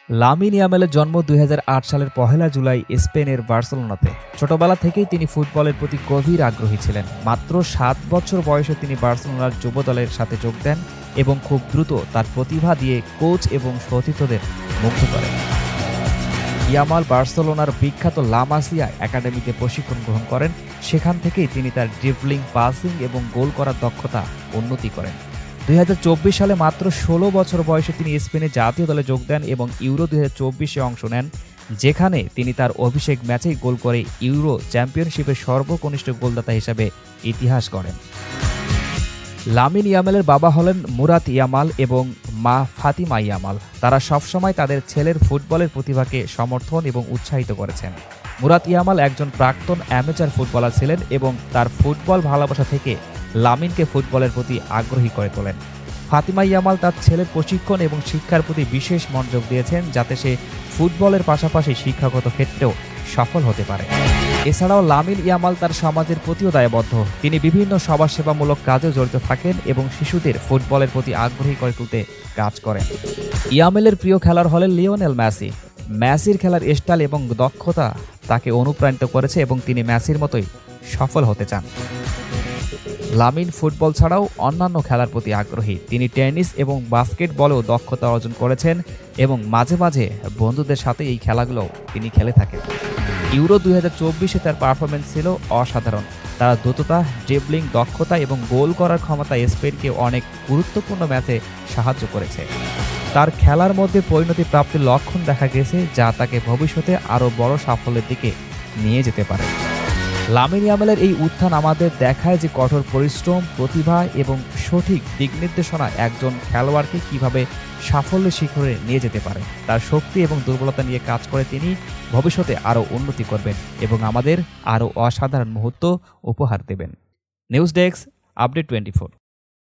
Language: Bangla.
লামিন ইয়ামালের জন্ম ২০০৮ সালের ১লা জুলাই স্পেনের বার্সেলোনাতে। ছোটবেলা থেকেই তিনি ফুটবলের প্রতি গভীর আগ্রহী ছিলেন। মাত্র ৭ বছর বয়সে তিনি বার্সেলোনার যুব দলের সাথে যোগ দেন এবং খুব দ্রুত তার প্রতিভা দিয়ে কোচ এবং সতীর্থদের মুগ্ধ করেন। ইয়ামাল বার্সেলোনার বিখ্যাত লা মাসিয়া একাডেমিতে প্রশিক্ষণ গ্রহণ করেন। সেখান থেকেই তিনি তার ড্রিবলিং, পাসিং এবং গোল করার দক্ষতা উন্নতি করেন। ২০২৪ সালে মাত্র ১৬ বছর বয়সে তিনি স্পেনের জাতীয় দলে যোগ দেন এবং ইউরো ২০২৪-এ অংশ নেন, যেখানে তিনি তার অভিষেক ম্যাচেই গোল করে ইউরো চ্যাম্পিয়নশিপের সর্বকনিষ্ঠ গোলদাতা হিসেবে ইতিহাস গড়েন। লামিন ইয়ামালের বাবা হলেন মুরাত ইয়ামাল এবং মা ফাতিমা ইয়ামাল। তারা সবসময় তাদের ছেলের ফুটবলের প্রতিভাকে সমর্থন এবং উৎসাহিত করেছেন। মুরাত ইয়ামাল একজন প্রাক্তন অ্যামেচার ফুটবলার ছিলেন এবং তার ফুটবল ভালোবাসা থেকে লামিনকে ফুটবলের প্রতি আগ্রহী করে তোলেন। ফাতিমা ইয়ামাল তার ছেলের প্রশিক্ষণ এবং শিক্ষার প্রতি বিশেষ মনোযোগ দিয়েছেন, যাতে সে ফুটবলের পাশাপাশি শিক্ষাগত ক্ষেত্রেও সফল হতে পারে। এছাড়াও লামিন ইয়ামাল তার সমাজের প্রতিও দায়বদ্ধ। তিনি বিভিন্ন সমাজসেবামূলক কাজে জড়িত থাকেন এবং শিশুদের ফুটবলের প্রতি আগ্রহী করে তুলতে কাজ করেন। ইয়ামালের প্রিয় খেলোয়াড় হলেন লিওনেল মেসি। মেসির খেলার স্টাইল এবং দক্ষতা তাকে অনুপ্রাণিত করেছে এবং তিনি মেসির মতোই সফল হতে চান। লামিন ফুটবল ছাড়াও অন্যান্য খেলার প্রতি আগ্রহী। তিনি টেনিস এবং বাস্কেটবলেও দক্ষতা অর্জন করেছেন এবং মাঝে মাঝে বন্ধুদের সাথে এই খেলাগুলো তিনি খেলে থাকেন। ইউরো ২০২৪-এ তার পারফরমেন্স ছিল অসাধারণ। তার দ্রুততা, ড্রিবলিং দক্ষতা এবং গোল করার ক্ষমতা স্পেনকে অনেক গুরুত্বপূর্ণ ম্যাচে সাহায্য করেছে। তার খেলার মধ্যে পরিণতি প্রাপ্তির লক্ষণ দেখা গেছে, যা তাকে ভবিষ্যতে আরও বড় সাফল্যের দিকে নিয়ে যেতে পারে। লামিন ইয়ামালের এই উত্থান আমাদের দেখায় যে কঠোর পরিশ্রম, প্রতিভা এবং সঠিক দিকনির্দেশনা একজন খেলোয়াড়কে কিভাবে সাফল্যের শিখরে নিয়ে যেতে পারে। তার শক্তি এবং দুর্বলতা নিয়ে কাজ করে তিনি ভবিষ্যতে আরও উন্নতি করবেন এবং আমাদের আরও অসাধারণ মুহূর্ত উপহার দেবেন। News desk, update 24।